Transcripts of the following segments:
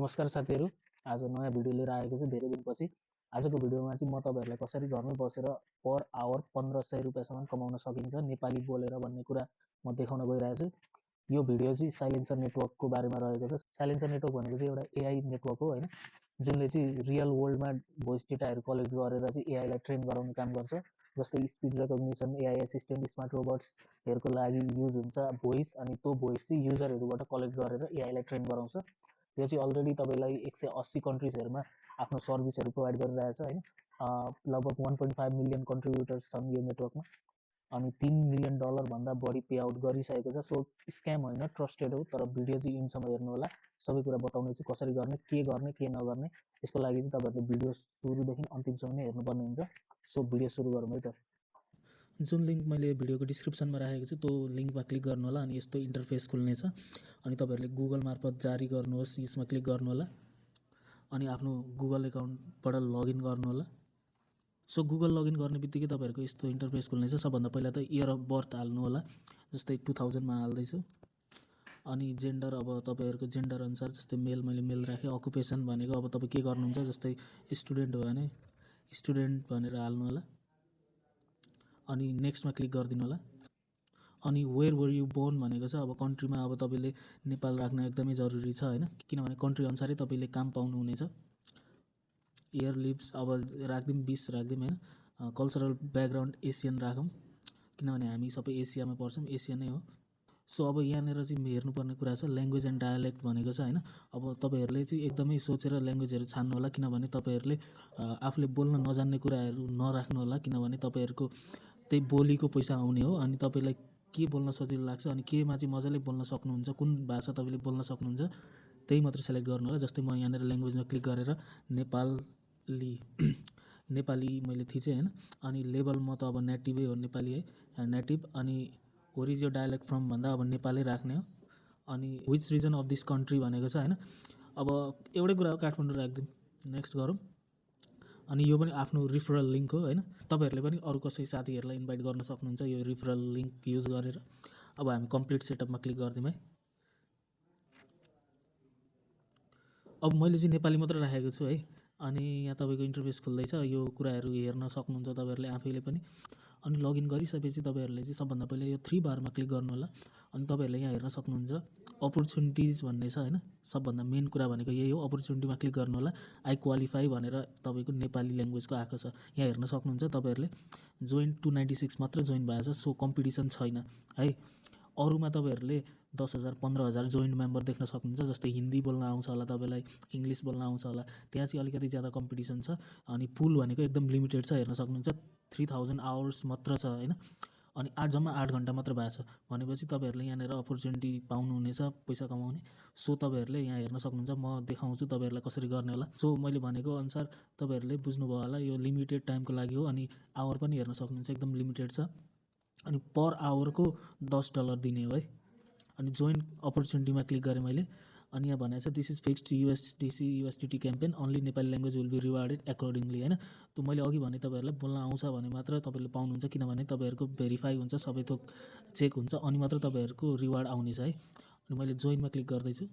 नमस्कार साथीहरू, आज नयाँ भिडियो लिएर आएको छु धेरै दिनपछि। आजको भिडियोमा चाहिँ म तपाईँहरूलाई कसरी घरमै बसेर पर आवर 1500 रुपियाँसम्म कमाउन सकिन्छ नेपाली बोलेर भन्ने कुरा म देखाउन गइरहेको छु। यो भिडियो चाहिँ साइलेन्सर नेटवर्कको बारेमा रहेको छ। साइलेन्सर नेटवर्क भनेको चाहिँ एउटा एआई नेटवर्क हो हैन, जुनले चाहिँ रियल वर्ल्डमा भोइस डेटाहरू कलेक्ट गरेर चाहिँ एआईलाई ट्रेन गराउने काम गर्छ। जस्तै speed recognition, AI assistant, smart रोबोट्सहरूको लागि युज हुन्छ भोइस, अनि त्यो भोइस चाहिँ युजरहरूबाट कलेक्ट गरेर एआईलाई ट्रेन गराउँछ। यो चाहिँ अलरेडी तपाईँलाई 180 कन्ट्रिजहरूमा आफ्नो सर्भिसहरू प्रोभाइड गरिरहेछ हैन। लगभग 1.5 मिलियन कन्ट्रिब्युटर्स छन् यो नेटवर्कमा, अनि $3 मिलियन भन्दा बढी पे आउट गरिसकेको छ। सो स्क्याम होइन, ट्रस्टेड हो। तर भिडियो चाहिँ इन्डसम्म हेर्नु होला, सबै कुरा बताउने छु कसरी गर्ने, के नगर्ने। यसको लागि चाहिँ तपाईँहरूले भिडियो सुरुदेखि अन्तिमसम्म नै हेर्नुपर्ने हुन्छ। सो भिडियो सुरु गरौँ है त। जुन लिङ्क मैले भिडियोको डिस्क्रिप्सनमा राखेको छु त्यो लिङ्कमा क्लिक गर्नु होला अनि यस्तो इन्टरफेस खुल्नेछ। अनि तपाईँहरूले गुगल मार्फत जारी गर्नुहोस्, यसमा क्लिक गर्नु होला अनि आफ्नो गुगल एकाउन्टबाट लगइन गर्नु होला। सो गुगल लगइन गर्ने बित्तिकै तपाईँहरूको यस्तो इन्टरफेस खुल्नेछ। सबभन्दा पहिला त इयर अफ बर्थ हाल्नु होला, जस्तै 2000मा हाल्दैछु। अनि जेन्डर, अब तपाईँहरूको जेन्डर अनुसार, जस्तै मेल मैले मेल राखेँ। अकुपेसन भनेको अब तपाईँ के गर्नुहुन्छ, जस्तै स्टुडेन्ट हो भने स्टुडेन्ट भनेर हाल्नु होला अनि नेक्स्टमा क्लिक गरिदिनु होला। अनि वेयर वर यु बोर्न भनेको छ, अब कन्ट्रीमा अब तपाईँले नेपाल राख्न एकदमै जरुरी छ हैन, किनभने कन्ट्री अनुसारै तपाईँले काम पाउनुहुनेछ। इयर लिभ्स अब राखिदिउँ 20 राखिदिउँ हैन। कल्चरल ब्याकग्राउन्ड एसियन राखौँ, किनभने हामी सबै एसियामा पर्छौँ, एसियन नै हो। सो अब यहाँनिर चाहिँ हेर्नुपर्ने कुरा छ ल्याङ्ग्वेज एन्ड डायलेक्ट भनेको छ हैन। अब तपाईँहरूले चाहिँ एकदमै सोचेर ल्याङ्ग्वेजहरू छान्नु होला, किनभने तपाईँहरूले आफूले बोल्न नजान्ने कुराहरू नराख्नु होला, किनभने तपाईँहरूको त्यही बोलीको पैसा आउने हो। अनि तपाईँलाई के बोल्न सजिलो लाग्छ अनि केमा चाहिँ मजाले बोल्न सक्नुहुन्छ, कुन भाषा तपाईँले बोल्न सक्नुहुन्छ, त्यही मात्र सेलेक्ट गर्नु होला। जस्तै म यहाँनिर ल्याङ्ग्वेजमा क्लिक गरेर नेपाली नेपाली मैले थिचेँ हैन। अनि लेभल म त अब नेटिभै हो, नेपाली है, नेटिभ। अनि where is your dialect from भन्दा अब नेपालै राख्ने हो। अनि which region of this country भनेको छ हैन। अब एउटै कुरा हो, काठमाडौँ राखिदिउँ। नेक्स्ट गरौँ। अनि यो पनि आफ्नो रिफरल लिङ्क हो हैन। तपाईँहरूले पनि अरू कसै साथीहरूलाई इन्भाइट गर्न सक्नुहुन्छ यो रिफरल लिङ्क युज गरेर। अब हामी कम्प्लिट सेटअपमा क्लिक गरिदिउँ है। अब मैले चाहिँ नेपाली मात्र राखेको छु है। अनि यहाँ तपाईँको इन्टरफेस खुल्दैछ, यो कुराहरू हेर्न सक्नुहुन्छ तपाईँहरूले आफैले पनि। अनि लगइन गरिसकेपछि तपाईँहरूले चाहिँ सबभन्दा पहिला यो 3 बारमा क्लिक गर्नु होला। अनि तपाईँहरूले यहाँ हेर्न सक्नुहुन्छ अपर्च्युनिटिज भन्ने छ हैन। सबभन्दा मेन कुरा भनेको यही हो, अपर्च्युनिटीमा क्लिक गर्नु होला। आई क्वालिफाई भनेर तपाईँको नेपाली ल्याङ्ग्वेजको आएको छ, यहाँ हेर्न सक्नुहुन्छ तपाईँहरूले। जोइन 296 मात्र जोइन भएको छ, सो कम्पिटिसन छैन है। अरूमा तपाईँहरूले 10,000 15,000 जोइन्ट मेम्बर देख्न सक्नुहुन्छ। जस्तै हिन्दी बोल्न आउँछ होला तपाईँलाई, इङ्ग्लिस बोल्न आउँछ होला, त्यहाँ चाहिँ अलिकति ज्यादा कम्पिटिसन छ। अनि पुल भनेको एकदम लिमिटेड छ, हेर्न सक्नुहुन्छ 3000 आवर्स मात्र छ हैन। अनि जम्मा 8 घन्टा मात्र भएको छ भनेपछि तपाईँहरूले यहाँनिर अपर्च्युनिटी पाउनुहुनेछ पैसा कमाउने। सो तपाईँहरूले यहाँ हेर्न सक्नुहुन्छ, म देखाउँछु तपाईँहरूलाई कसरी गर्ने होला। सो मैले भनेको अनुसार तपाईँहरूले बुझ्नुभयो होला, यो लिमिटेड टाइमको लागि हो। अनि आवर पनि हेर्न सक्नुहुन्छ एकदम लिमिटेड छ। अनि पर आवरको $10 दिने हो है। अनि जोइन अपर्च्युनिटीमा क्लिक गरेँ मैले। अनि यहाँ भनेको छ this is fixed USDT campaign, only Nepali language will be rewarded accordingly हैन। त मैले अघि भने तपाईँहरूलाई बोल्न आउँछ भने मात्र तपाईँले पाउनुहुन्छ, किनभने तपाईँहरूको भेरिफाई हुन्छ, सबै थोक चेक हुन्छ, अनि मात्र तपाईँहरूको रिवार्ड आउनेछ है। अनि मैले जोइनमा क्लिक गर्दैछु।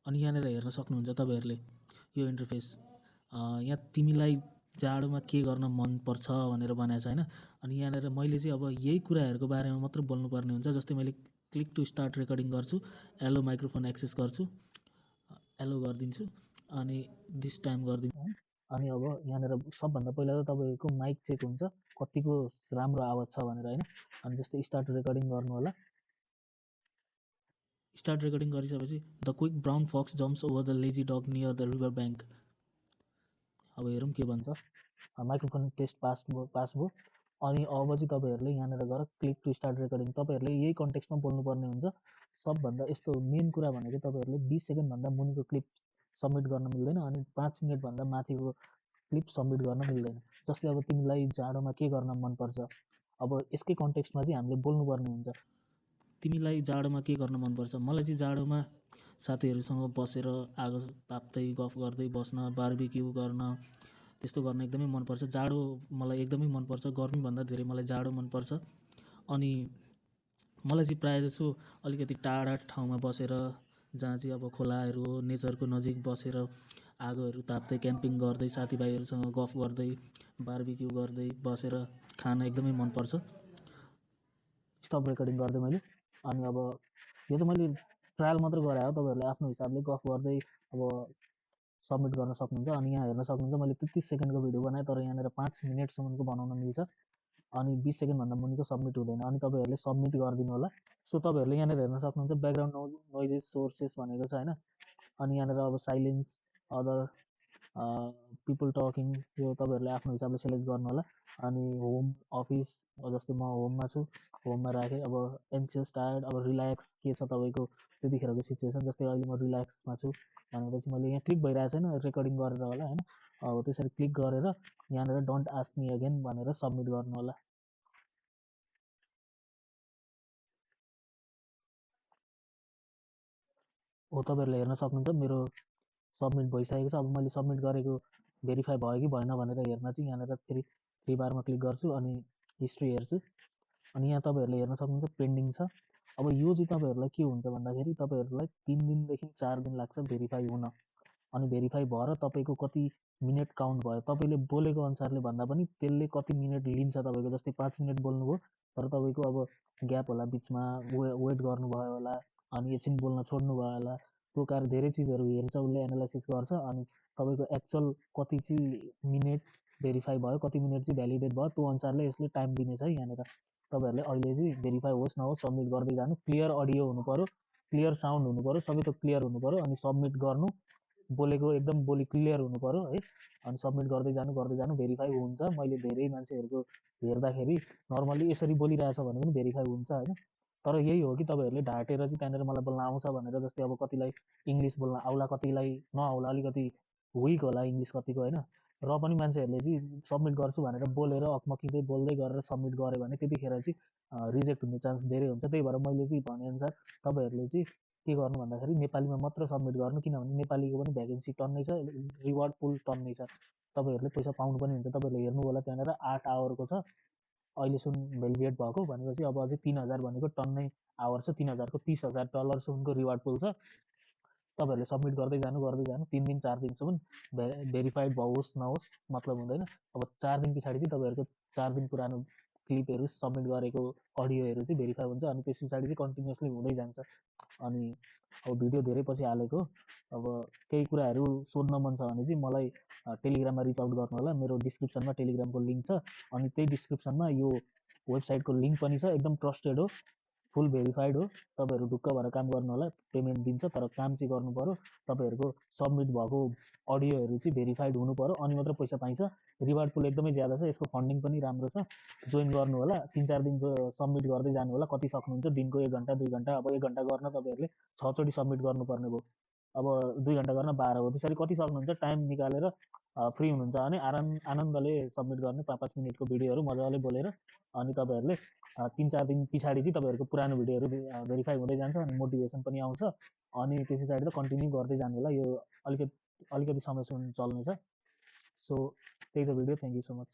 अनि यहाँनिर हेर्न सक्नुहुन्छ तपाईँहरूले यो इन्टरफेस। यहाँ तिमीलाई जाडोमा के गर्न मनपर्छ भनेर भनेको छ हैन। अनि यहाँनिर मैले चाहिँ अब यही कुराहरूको बारेमा मात्र बोल्नुपर्ने हुन्छ। जस्तै मैले क्लिक टु स्टार्ट रेकर्डिङ गर्छु, एलो माइक्रोफोन एक्सेस गर्छु, एलो गरिदिन्छु अनि दिस टाइम गरिदिन्छु। अनि अब यहाँनिर सबभन्दा पहिला त तपाईँको माइक चेक हुन्छ, कतिको राम्रो आवाज छ भनेर हैन। अनि जस्तै स्टार्ट रेकर्डिङ गर्नु होला। स्टार्ट रेकर्डिङ गरिसकेपछि the quick brown fox jumps over the lazy dog near the river bank. अब हेरौँ के भन्छ। माइक्रोफोन टेस्ट पास भयो। अनि अब चाहिँ तपाईँहरूले यहाँनिर गएर क्लिक टु स्टार्ट रेकर्डिङ, तपाईँहरूले यही कन्टेक्स्टमा बोल्नुपर्ने हुन्छ। सबभन्दा यस्तो मेन कुरा भनेको तपाईँहरूले 20 सेकेन्डभन्दा मुनिको क्लिप सबमिट गर्न मिल्दैन, अनि 5 मिनटभन्दा माथिको क्लिप सबमिट गर्न मिल्दैन। जसले अब तिमीलाई जाडोमा के गर्न मनपर्छ, अब यसकै कन्टेक्स्टमा चाहिँ हामीले बोल्नुपर्ने हुन्छ। तिमीलाई जाडोमा के गर्न मनपर्छ? मलाई चाहिँ जाडोमा साथीहरूसँग बसेर आगो ताप्दै गफ गर्दै बस्न, बार्बिक्यू गर्न, त्यस्तो गर्न एकदमै मनपर्छ। जाडो मलाई एकदमै मनपर्छ, गर्मीभन्दा धेरै मलाई जाडो मनपर्छ। अनि मलाई चाहिँ प्रायः जसो अलिकति टाढा ठाउँमा बसेर जहाँ चाहिँ अब खोलाहरू हो, नेचरको नजिक बसेर आगोहरू ताप्दै क्याम्पिङ गर्दै साथीभाइहरूसँग गफ गर्दै बार्बिक्यू गर्दै बसेर खान एकदमै मनपर्छ। स्टप रेकर्डिङ गर्दै मैले। अनि अब यो चाहिँ मैले ट्रायल मात्र गराए हो, तपाईँहरूले आफ्नो हिसाबले गफ गर्दै अब सबमिट गर्न सक्नुहुन्छ। अनि यहाँ हेर्न सक्नुहुन्छ मैले 33 सेकेन्डको भिडियो बनाएँ, तर यहाँनिर 5 मिनटसम्मको बनाउन मिल्छ अनि 20 सेकेन्डभन्दा मुनिको सबमिट हुँदैन। अनि तपाईँहरूले सबमिट गरिदिनु होला। सो तपाईँहरूले यहाँनिर हेर्न सक्नुहुन्छ ब्याकग्राउन्ड नोइजेस सोर्सेस भनेको छ होइन। अनि यहाँनिर अब साइलेन्स, अदर पिपल टकिङ, यो तपाईँहरूले आफ्नो हिसाबले सेलेक्ट गर्नु होला। अनि होम, अफिस, जस्तै म होममा छु, होममा राखेँ। अब एन्सियस, टायर्ड, अब रिल्याक्स के छ तपाईँको त्यतिखेरको सिचुएसन, जस्तै अहिले म रिल्याक्समा छु भनेपछि मैले यहाँ क्लिक भइरहेको छैन, रेकर्डिङ गरेर होला होइन। अब त्यसरी क्लिक गरेर यहाँनिर डोन्ट आस्क मी अगेन भनेर सबमिट गर्नु होला। हो, तपाईँहरूले हेर्न सक्नुहुन्छ मेरो सबमिट भइसकेको छ। अब मैले सबमिट गरेको भेरिफाई भयो कि भएन भनेर हेर्न चाहिँ यहाँनिर फेरि थ्री बारमा क्लिक गर्छु अनि हिस्ट्री हेर्छु। अनि यहाँ तपाईँहरूले हेर्न सक्नुहुन्छ पेन्डिङ छ। अब यो चाहिँ तपाईँहरूलाई के हुन्छ भन्दाखेरि तपाईँहरूलाई 3 दिनदेखि 4 दिन लाग्छ भेरिफाई हुन। अनि भेरिफाई भएर तपाईँको कति मिनट काउन्ट भयो, तपाईँले बोलेको अनुसारले भन्दा पनि त्यसले कति मिनट लिन्छ तपाईँको। जस्तै 5 मिनट बोल्नुभयो, तर तपाईँको अब ग्याप होला, बिचमा वेट गर्नुभयो होला, अनि एकछिन बोल्न छोड्नुभयो होला, त्यो कारण धेरै चिजहरू हेर्छ उसले, एनालाइसिस गर्छ। अनि तपाईँको एक्चुअल कति चाहिँ मिनट भेरिफाई भयो, कति मिनट चाहिँ भ्यालिडेट भयो, त्यो अनुसारले यसले टाइम दिनेछ है। यहाँनिर तपाईँहरूले अहिले चाहिँ भेरिफाई होस् नहोस् सबमिट गर्दै जानु। क्लियर अडियो हुनु पऱ्यो, क्लियर साउन्ड हुनु पऱ्यो, सबै थोक क्लियर हुनु पऱ्यो। अनि सबमिट गर्नु, बोलेको एकदम बोली क्लियर हुनु पऱ्यो है। अनि सबमिट गर्दै जानु भेरिफाई हुन्छ। मैले धेरै मान्छेहरूको हेर्दाखेरि नर्मली यसरी बोलिरहेछ भने पनि भेरिफाई हुन्छ होइन। तर यही हो कि तपाईँहरूले ढाँटेर चाहिँ त्यहाँनिर मलाई बोल्न आउँछ भनेर, जस्तै अब कतिलाई इङ्ग्लिस बोल्न आउला, कतिलाई नआउला, अलिकति विक होला इङ्ग्लिस कतिको होइन। र पनि मान्छेहरूले चाहिँ सबमिट गर्छु भनेर बोलेर अकमकिँदै बोल्दै गरेर सबमिट गऱ्यो भने त्यतिखेर चाहिँ रिजेक्ट हुने चान्स धेरै हुन्छ। त्यही भएर मैले चाहिँ भनेअनुसार तपाईँहरूले चाहिँ के गर्नु भन्दाखेरि नेपालीमा मात्र सबमिट गर्नु, किनभने नेपालीको पनि भ्याकेन्सी टन्नै छ, रिवार्ड पुल टन्नै छ, तपाईँहरूले पैसा पाउनु पनि हुन्छ। तपाईँहरूले हेर्नु होला त्यहाँनिर 8 आवरको छ अहिलेसम्म भ्यालिडेट भएको, भनेपछि अब अझै 3000 भनेको टन्नै आवर छ, 3000को $30,000सम्मको रिवार्ड पुल छ। तपाईँहरूले सबमिट गर्दै जानु 3 दिन 4 दिनसम्म भेरिफाइड होस् नहोस् मतलब हुँदैन। अब 4 दिन पछाडि चाहिँ तपाईँहरूको 4 दिन पुरानो क्लिपहरू सबमिट गरेको अडियोहरू चाहिँ भेरिफाई हुन्छ। अनि त्यस पछाडि चाहिँ कन्टिन्युसली हुँदै जान्छ। अनि अब भिडियो धेरै पछि हालेको, अब केही कुराहरू सोध्न मन छ भने चाहिँ मलाई टेलिग्राममा रिच आउट गर्नु होला। मेरो डिस्क्रिप्सनमा टेलिग्रामको लिङ्क छ, अनि त्यही डिस्क्रिप्सनमा यो वेबसाइटको लिङ्क पनि छ। एकदम ट्रस्टेड हो, फुल भेरिफाइड हो। तपाईँहरू ढुक्क भएर काम गर्नु होला, पेमेन्ट दिन्छ, तर काम चाहिँ गर्नु पऱ्यो। तपाईँहरूको सबमिट भएको अडियोहरू चाहिँ भेरिफाइड हुनु पऱ्यो, अनि मात्र पैसा पाइन्छ। रिवार्ड पुल एकदमै ज्यादा छ, यसको फन्डिङ पनि राम्रो छ। जोइन गर्नु होला, 3-4 दिन सबमिट गर्दै जानु होला। कति सक्नुहुन्छ, दिनको 1 घन्टा 2 घन्टा, अब 1 घन्टा गर्न तपाईँहरूले 6 चोटि सबमिट गर्नुपर्ने भयो, अब 2 घन्टा गर्न 12 हो। त्यसरी कति सक्नुहुन्छ टाइम निकालेर फ्री हुनुहुन्छ भने आनन्दले सबमिट गर्ने 5-5 मिनटको भिडियोहरू मजाले बोलेर। अनि तपाईँहरूले 3-4 दिन पछाडि चाहिँ तपाईँहरूको पुरानो भिडियोहरू भेरिफाई हुँदै जान्छ, अनि मोटिभेसन पनि आउँछ। अनि त्यस पछाडि त कन्टिन्यू गर्दै जानु होला। यो अलिकति समयसम्म चल्नेछ। सो त्यही त video. Thank you so much.